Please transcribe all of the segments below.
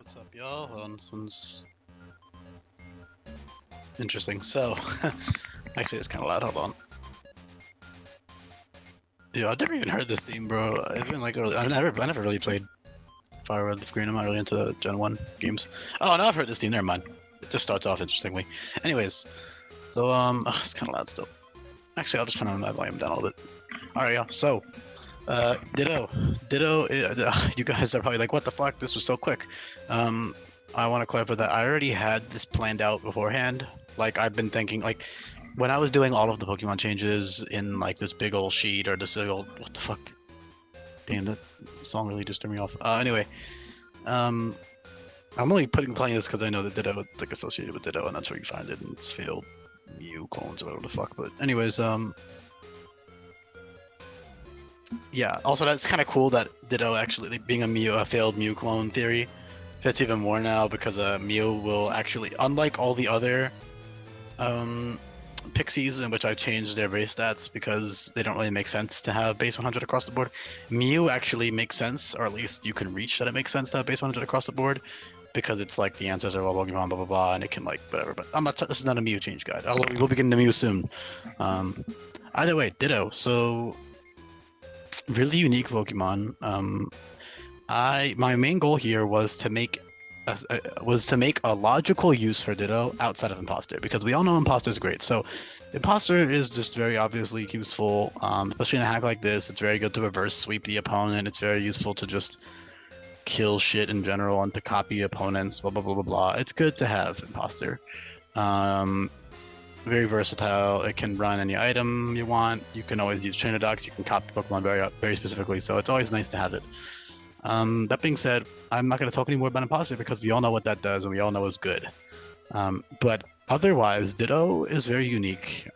What's up, y'all? Hold on, this one's interesting. So, actually, it's kind of loud. Hold on. Yeah, I've never even heard this theme, bro. It's been like early. I never really played Fire Red Leaf Green. I'm not really into Gen 1 games. Oh, no, I've heard this theme. Never mind. It just starts off interestingly. Anyways, so it's kind of loud still. Actually, I'll just turn my volume down a little bit. All right, y'all. So, Ditto. You guys are probably like, what the fuck? This was so quick. I want to clarify that I already had this planned out beforehand. Like, I've been thinking, like, when I was doing all of the Pokemon changes in, like, this big old sheet or this big old... What the fuck? Damn, that song really just turned me off. Anyway, I'm only playing this because I know that Ditto, it's, like, associated with Ditto, and that's where you find it, and it's failed Mew clones or whatever the fuck. But anyways, yeah, also that's kind of cool that Ditto actually being a failed Mew clone theory fits even more now because Mew will actually, unlike all the other Pixies in which I've changed their base stats because they don't really make sense to have base 100 across the board, Mew actually makes sense, or at least you can reach that it makes sense to have base 100 across the board because it's like the ancestor of all Pokemon, blah blah blah, and it can like whatever. But I'm not. This is not a Mew change guide. We'll be getting to Mew soon. Either way, Ditto. So really unique Pokemon. My main goal here was to make a logical use for Ditto outside of Imposter, because we all know Imposter is great. So Imposter is just very obviously useful, especially in a hack like this. It's very good to reverse sweep the opponent. It's very useful to just kill shit in general and to copy opponents, blah blah blah blah blah. It's good to have Imposter. Very versatile. It can run any item you want. You can always use Trainer Docs. You can copy Pokemon very specifically, so it's always nice to have it. That being said, I'm not going to talk anymore about Imposter because we all know what that does and we all know it's good. But otherwise, Ditto is very unique.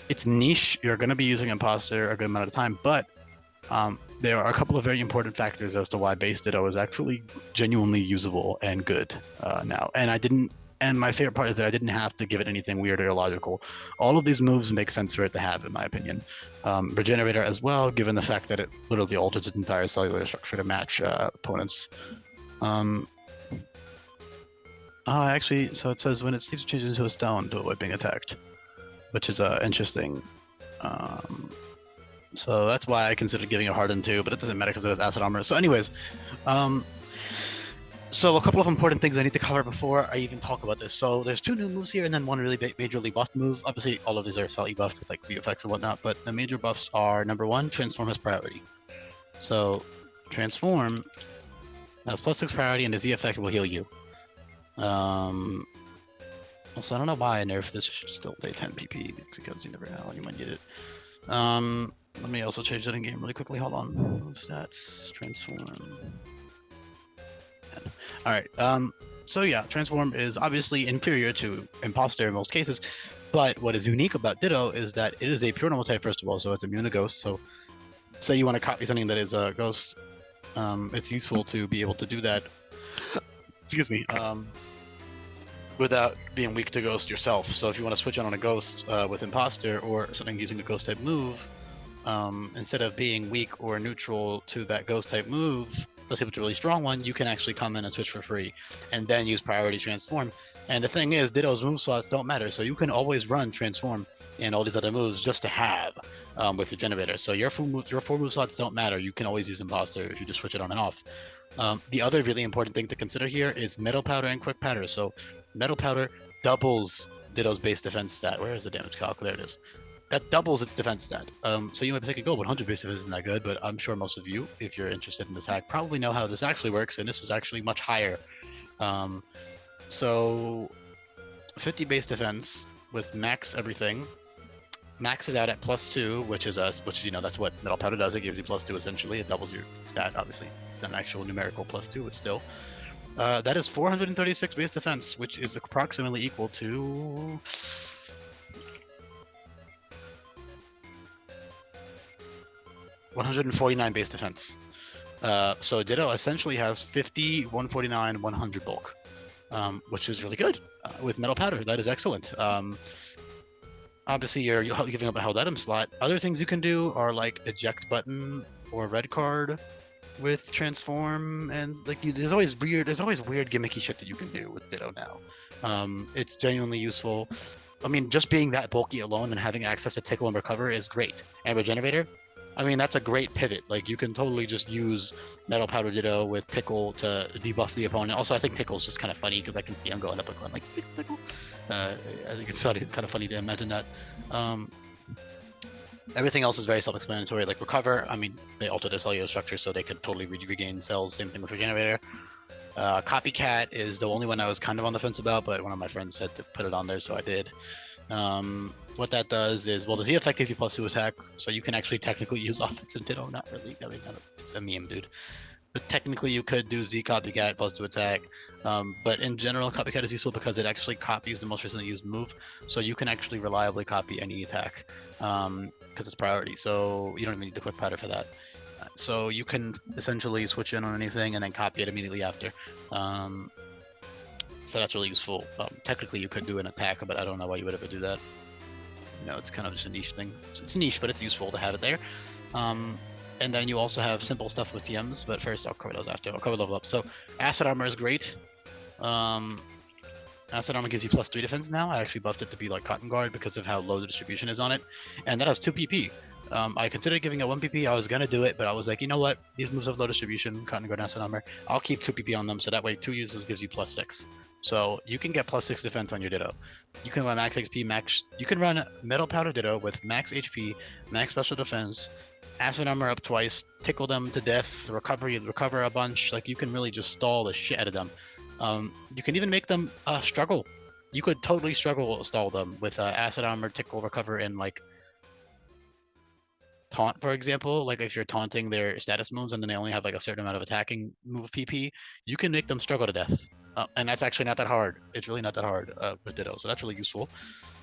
It's niche. You're going to be using Imposter a good amount of time, but there are a couple of very important factors as to why base Ditto is actually genuinely usable and good now. And my favorite part is that I didn't have to give it anything weird or illogical. All of these moves make sense for it to have, in my opinion. Regenerator as well, given the fact that it literally alters its entire cellular structure to match opponents. Actually, so it says when it sleeps, it changes into a stone to avoid being attacked, which is interesting. So that's why I considered giving it Harden too, but it doesn't matter because it has Acid Armor. So anyways, so a couple of important things I need to cover before I even talk about this. So there's two new moves here and then one really majorly buffed move. Obviously, all of these are slightly buffed with like Z effects and whatnot, but the major buffs are, number one, Transform has priority. So Transform has +6 priority and the Z effect will heal you. Also, I don't know why I nerfed this. It should still say 10 PP because you never know when you might need it. Let me also change that in game really quickly. Hold on. Move stats, Transform. Alright, so yeah, Transform is obviously inferior to Imposter in most cases, but what is unique about Ditto is that it is a pure normal type, first of all, so it's immune to Ghost. So say you want to copy something that is a Ghost, it's useful to be able to do that, excuse me, without being weak to Ghost yourself. So if you want to switch on a Ghost with Imposter or something using a Ghost type move, instead of being weak or neutral to that Ghost type move, let's say it's a really strong one, you can actually come in and switch for free and then use priority Transform. And the thing is, Ditto's move slots don't matter, so you can always run Transform and all these other moves just to have with your generator. So your four move slots don't matter. You can always use Imposter if you just switch it on and off. The other really important thing to consider here is Metal Powder and Quick Powder. So Metal Powder doubles Ditto's base defense stat. Where is the damage calc? There it is. That doubles its defense stat. So you might be thinking, oh, 100 base defense isn't that good, but I'm sure most of you, if you're interested in this hack, probably know how this actually works, and this is actually much higher. So 50 base defense with max everything. Max is out at +2, which you know, that's what Metal Powder does. It gives you +2 essentially. It doubles your stat, obviously. It's not an actual numerical +2, but still. That is 436 base defense, which is approximately equal to... 149 base defense. So Ditto essentially has 50, 149, 100 bulk, which is really good with Metal Powder. That is excellent. Obviously, you're giving up a held item slot. Other things you can do are like eject button or red card. with transform, and like there's always weird gimmicky shit that you can do with Ditto now. It's genuinely useful. I mean, just being that bulky alone and having access to tickle and recover is great. And regenerator, I mean, that's a great pivot. Like you can totally just use Metal Powder Ditto with tickle to debuff the opponent. Also, I think tickle is just kind of funny because I can see him going up and going like tickle. I think it's kind of funny to imagine that. Everything else is very self-explanatory. Like recover, I mean, they alter the cellular structure so they can totally regain cells. Same thing with regenerator. Copycat is the only one I was kind of on the fence about, but one of my friends said to put it on there, so I did. What that does is, well, the Z effect gives you +2 attack, so you can actually technically use offense and Ditto. Not really. I mean, it's a meme, dude. But technically, you could do Z Copycat +2 attack. But in general, Copycat is useful because it actually copies the most recently used move, so you can actually reliably copy any attack because it's priority. So you don't even need the quick powder for that. So you can essentially switch in on anything and then copy it immediately after. So that's really useful. Technically, you could do an attack, but I don't know why you would ever do that. You know, it's kind of just a niche thing. It's niche, but it's useful to have it there. And then you also have simple stuff with TMs, but first I'll cover those after. I'll cover level up. So Acid Armor is great. Acid Armor gives you +3 defense now. I actually buffed it to be like Cotton Guard because of how low the distribution is on it. And that has 2 PP. I considered giving it 1 PP. I was going to do it, but I was like, you know what? These moves have low distribution, Cotton Guard, Acid Armor. I'll keep 2 PP on them, so that way 2 uses gives you +6. So you can get +6 defense on your Ditto. You can run max XP, you can run Metal Powder Ditto with max HP, max special defense, Acid Armor up twice, tickle them to death, recover a bunch. Like you can really just stall the shit out of them. You can even make them struggle. You could totally stall them with Acid Armor, tickle, recover, and like taunt, for example. Like if you're taunting their status moves and then they only have like a certain amount of attacking move PP, you can make them struggle to death. And that's actually not that hard. It's really not that hard with Ditto, so that's really useful.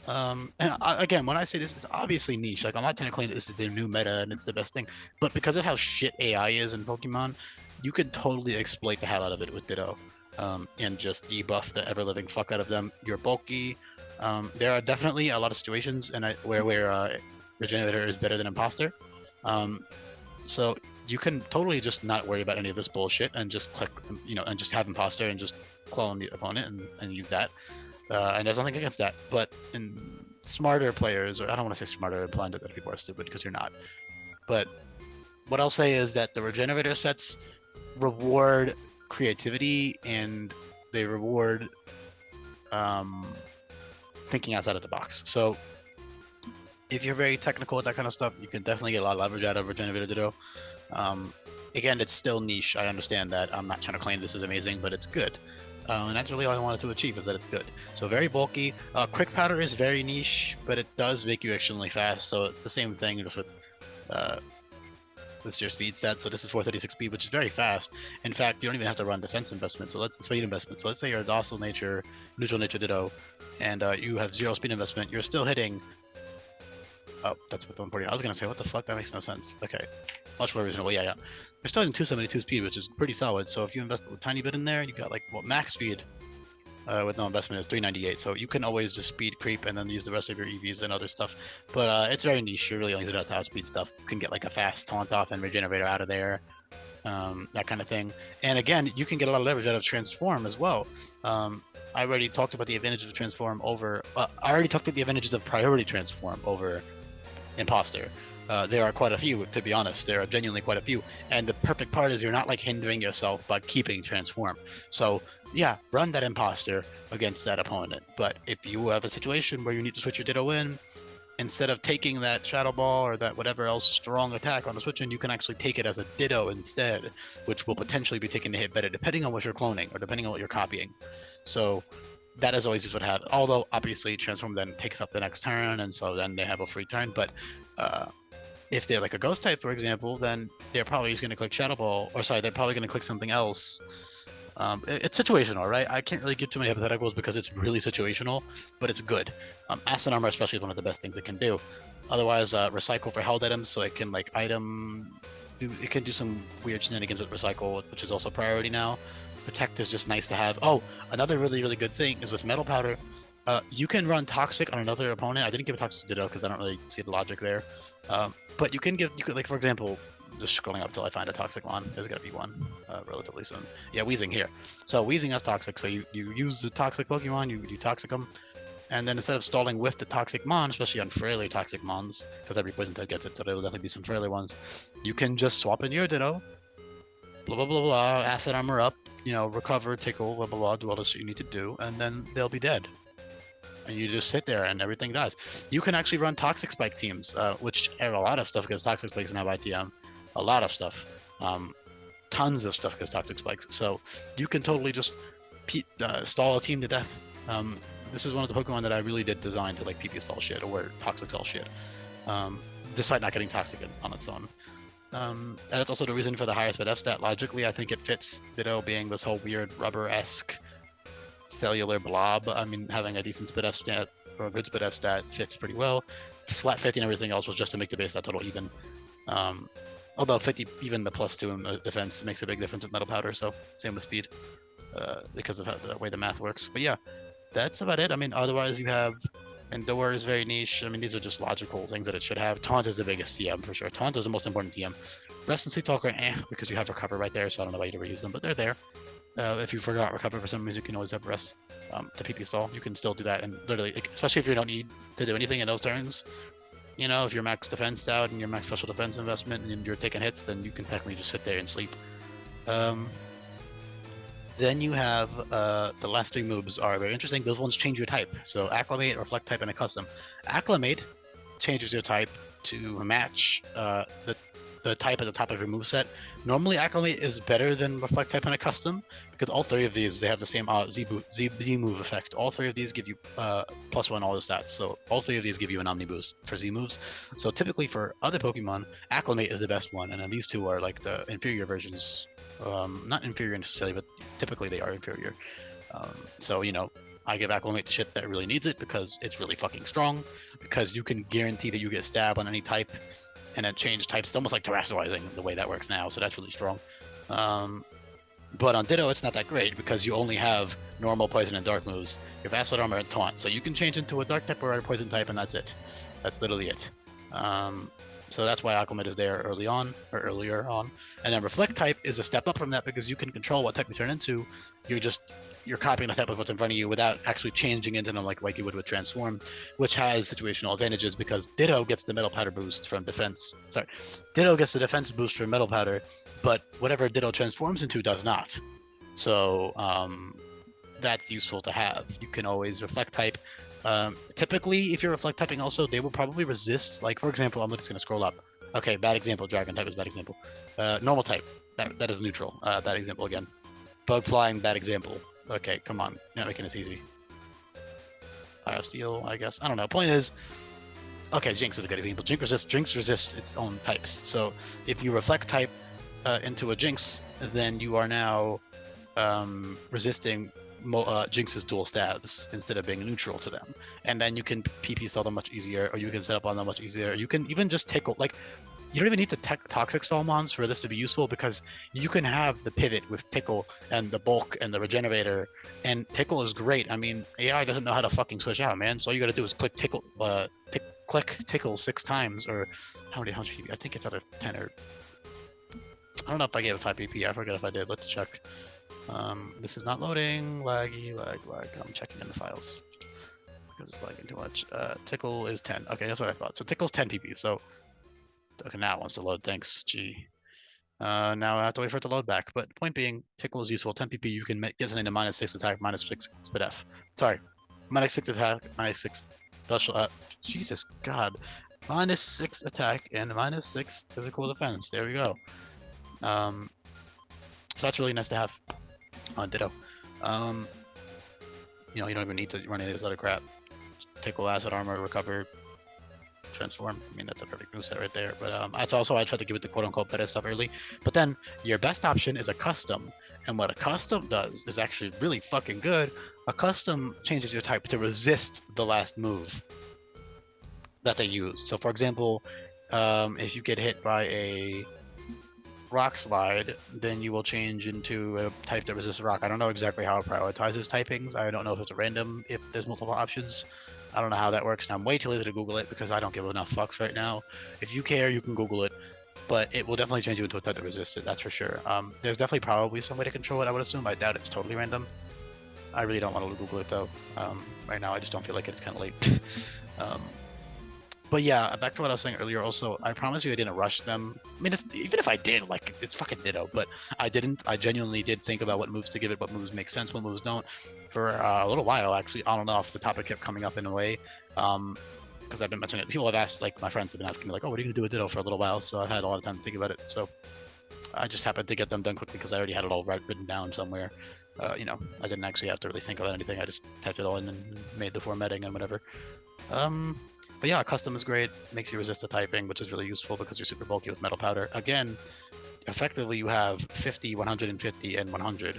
Again, when I say this, it's obviously niche. Like I'm not trying to claim that this is the new meta and it's the best thing, but because of how shit AI is in Pokemon, you can totally exploit the hell out of it with Ditto, and just debuff the ever-living fuck out of them. You're bulky. There are definitely a lot of situations where Regenerator is better than Imposter. So you can totally just not worry about any of this bullshit and just click, and just have Imposter and just clone the opponent and use that. And there's nothing against that. But in smarter players, or I don't want to say smarter, implying that people are stupid because you're not. But what I'll say is that the Regenerator sets reward creativity and they reward thinking outside of the box. So if you're very technical with that kind of stuff, you can definitely get a lot of leverage out of Regenerator Ditto. Again, it's still niche. I understand that. I'm not trying to claim this is amazing, but it's good. And that's really all I wanted to achieve, is that it's good. So very bulky. Quick Powder is very niche, but it does make you extremely fast. So it's the same thing just with your speed stat. So this is 436 speed, which is very fast. In fact, you don't even have to run defense investment. So speed investment. So let's say you're a docile nature, neutral nature Ditto, and you have 0 speed investment. You're still hitting. Oh, that's with 140. I was gonna say, what the fuck? That makes no sense. Okay, much more reasonable. Yeah. You're still in 272 speed, which is pretty solid. So if you invest a tiny bit in there, you got like max speed with no investment is 398. So you can always just speed creep and then use the rest of your EVs and other stuff. But it's very niche. You really only do that top speed stuff. You can get like a fast taunt off and regenerator out of there, that kind of thing. And again, you can get a lot of leverage out of transform as well. I already talked about the advantages of transform over. I already talked about the advantages of priority transform over Imposter. There are quite a few, to be honest. There are genuinely quite a few. And the perfect part is you're not like hindering yourself by keeping transform. So yeah, run that Imposter against that opponent. But if you have a situation where you need to switch your Ditto in, instead of taking that Shadow Ball or that whatever else strong attack on the switch in, you can actually take it as a Ditto instead, which will potentially be taken to hit better depending on what you're cloning or depending on what you're copying. So that is always what happens. Although obviously transform then takes up the next turn, and so then they have a free turn. But if they're like a ghost type, for example, then they're probably just going to click Shadow Ball, or sorry, they're probably going to click something else. It's situational, right? I can't really give too many hypotheticals because it's really situational, but it's good. Acid Armor especially is one of the best things it can do. Otherwise, recycle for held items, so it can like it can do some weird shenanigans with recycle, which is also priority now. Protect is just nice to have. Oh, another really, really good thing is with Metal Powder, you can run Toxic on another opponent. I didn't give a Toxic to Ditto because I don't really see the logic there. But you could like, for example, just scrolling up till I find a toxic mon. There's gonna be one relatively soon. Yeah, Weezing here. So Weezing has toxic. So you use the toxic Pokemon, you toxic them, and then instead of stalling with the toxic mon, especially on Frailer toxic mons, because every poison type gets it, so there will definitely be some Frailer ones. You can just swap in your Ditto. Blah blah blah blah. Acid armor up. You know, recover, tickle, blah blah blah. Do all the shit you need to do, and then they'll be dead. And you just sit there and everything dies. You can actually run Toxic Spike teams, which have a lot of stuff because Toxic Spikes now by TM. A lot of stuff. Tons of stuff because Toxic Spikes. So you can totally just stall a team to death. This is one of the Pokemon that I really did design to like PP stall shit or Toxic stall shit. Despite not getting Toxic on its own. And that's also the reason for the higher speed F stat. Logically, I think it fits Ditto being this whole weird rubber-esque cellular blob. I mean, having a decent speed F stat or a good speed F stat fits pretty well. Flat 50 and everything else was just to make the base stat total even. Although 50, even the +2 in defense makes a big difference with Metal Powder, so same with speed because of how, the way the math works. But yeah, that's about it. I mean, otherwise you have Endure is very niche. I mean, these are just logical things that it should have. Taunt is the biggest TM for sure. Taunt is the most important TM. Rest and Sleep Talker, because you have Recover right there, so I don't know why you'd ever use them, but they're there. If you forgot Recover for some reason, you can always have Rest to PP stall. You can still do that, and literally, especially if you don't need to do anything in those turns. You know, if you're max defense out and your max special defense investment and you're taking hits, then you can technically just sit there and sleep. Then you have the last 3 moves are very interesting. Those ones change your type. So Acclimate, Reflect type, and a Custom. Acclimate changes your type to match the type at the top of your moveset. Normally, Acclimate is better than Reflect type and a Custom because all 3 of these, they have the same Z move effect. All 3 of these give you +1 all the stats. So all 3 of these give you an Omni boost for Z moves. So typically for other Pokemon, Acclimate is the best one, and then these 2 are like the inferior versions. Not inferior necessarily, but typically they are inferior. So, you know, I give Acclimate to shit that really needs it because it's really fucking strong, because you can guarantee that you get stabbed on any type and then change types. It's almost like terrestrializing the way that works now, so that's really strong. But on Ditto, it's not that great because you only have normal poison and dark moves. You have Acid Armor and Taunt, so you can change into a dark type or a poison type, and that's it. That's literally it. So that's why Acclimate is there earlier on. And then Reflect type is a step up from that because you can control what type you turn into. You're copying the type of what's in front of you without actually changing into them like you would with Transform, which has situational advantages because Ditto gets the Metal Powder boost from defense. Sorry, Ditto gets the defense boost from Metal Powder, but whatever Ditto transforms into does not. So that's useful to have. You can always Reflect type. Typically, if you're Reflect typing also, they will probably resist. Like, for example, I'm just going to scroll up. Okay, bad example. Dragon type is bad example. Normal type. That is neutral. Bad example again. Bug Flying, bad example. Okay, come on. You're not making this easy. Fire Steel, I guess. I don't know. Point is, okay, Jinx is a good example. Jinx resist its own types. So if you Reflect type into a Jinx, then you are now resisting Jinx's dual stabs instead of being neutral to them, and then you can PP stall them much easier, or you can set up on them much easier. You can even just tickle. Like, you don't even need to toxic stall mons for this to be useful because you can have the pivot with tickle and the bulk and the regenerator, and tickle is great. I mean, AI doesn't know how to fucking switch out, man. So all you gotta do is click tickle, click tickle 6 times, or how much PP? I think it's either 10 or I don't know if I gave it 5 PP. I forget if I did. Let's check. This is not loading. Lag. I'm checking in the files because it's lagging too much. Tickle is 10. Okay, that's what I thought. So tickle's 10 PP. So okay, now it wants to load. Thanks. Gee. Now I have to wait for it to load back. But point being, tickle is useful. 10 PP. You can get something to -6 attack, -6 speed F. Sorry, -6 attack, -6 special. Jesus God, -6 attack and -6 physical defense. There we go. So that's really nice to have on Ditto. You know, you don't even need to run any of this other crap. Tickle, Acid Armor, Recover, Transform. I mean, that's a perfect moveset right there. But that's also why I tried to give it the quote-unquote better stuff early. But then your best option is a Custom. And what a Custom does is actually really fucking good. A Custom changes your type to resist the last move that they use. So for example, if you get hit by a Rock Slide, then you will change into a type that resists rock. I don't know exactly how it prioritizes typings. I don't know if it's a random, if there's multiple options. I don't know how that works, and I'm way too lazy to Google it because I don't give enough fucks right now. If you care, you can Google it. but it will definitely change you into a type that resists it, that's for sure. There's definitely probably some way to control it, I would assume. I doubt it's totally random. I really don't want to Google it though. Right now I just don't feel like it's kind of late. But yeah, back to what I was saying earlier. Also, I promise you, I didn't rush them. I mean, even if I did, like, it's fucking Ditto. But I didn't. I genuinely did think about what moves to give it, what moves make sense, what moves don't. For a little while, actually, on and off, the topic kept coming up in a way. Because I've been mentioning it. People have asked, like, my friends have been asking me, like, "Oh, what are you gonna do with Ditto?" for a little while. So I had a lot of time to think about it. So I just happened to get them done quickly because I already had it all written down somewhere. You know, I didn't actually have to really think about anything. I just typed it all in and made the formatting and whatever. But yeah, custom is great. Makes you resist the typing, which is really useful because you're super bulky with metal powder. Again, effectively you have 50, 150, and 100.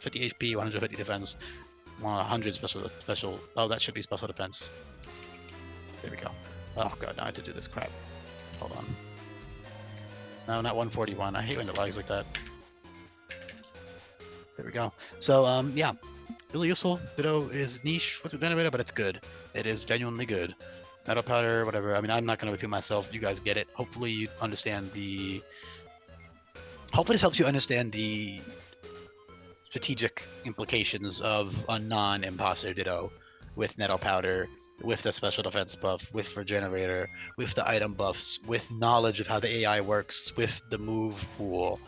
50 HP, 150 defense, 100 special. Oh, that should be special defense. There we go. Oh god, now I have to do this crap. Hold on. No, not 141. I hate when it lags like that. There we go. So, yeah, really useful. Ditto is niche with the generator, but it's good. It is genuinely good. Metal powder, whatever. I mean, I'm not going to repeat myself. You guys get it. Hopefully you understand the... Hopefully this helps you understand the strategic implications of a non-imposter Ditto with metal powder, with the special defense buff, with regenerator, with the item buffs, with knowledge of how the AI works, with the move pool,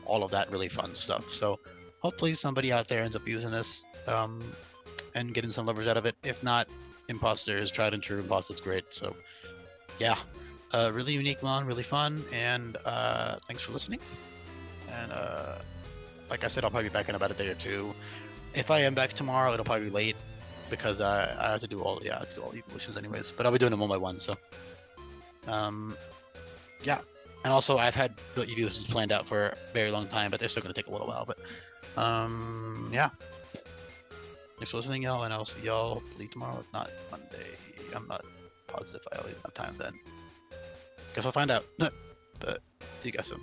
all of that really fun stuff. So hopefully somebody out there ends up using this and getting some leverage out of it. If not, Imposter is tried and true. Imposter's great. So yeah, really unique mon, really fun, and thanks for listening. And like I said, I'll probably be back in about a day or two. If I am back tomorrow, it'll probably be late because I have to do all evolutions anyways. But I'll be doing them one by one. So yeah, and also I've had the evolutions planned out for a very long time, but they're still going to take a little while. But yeah. Thanks for listening, y'all, and I'll see y'all hopefully tomorrow, if not Monday. I'm not positive I'll even have time then. Guess I'll find out. But see you guys soon.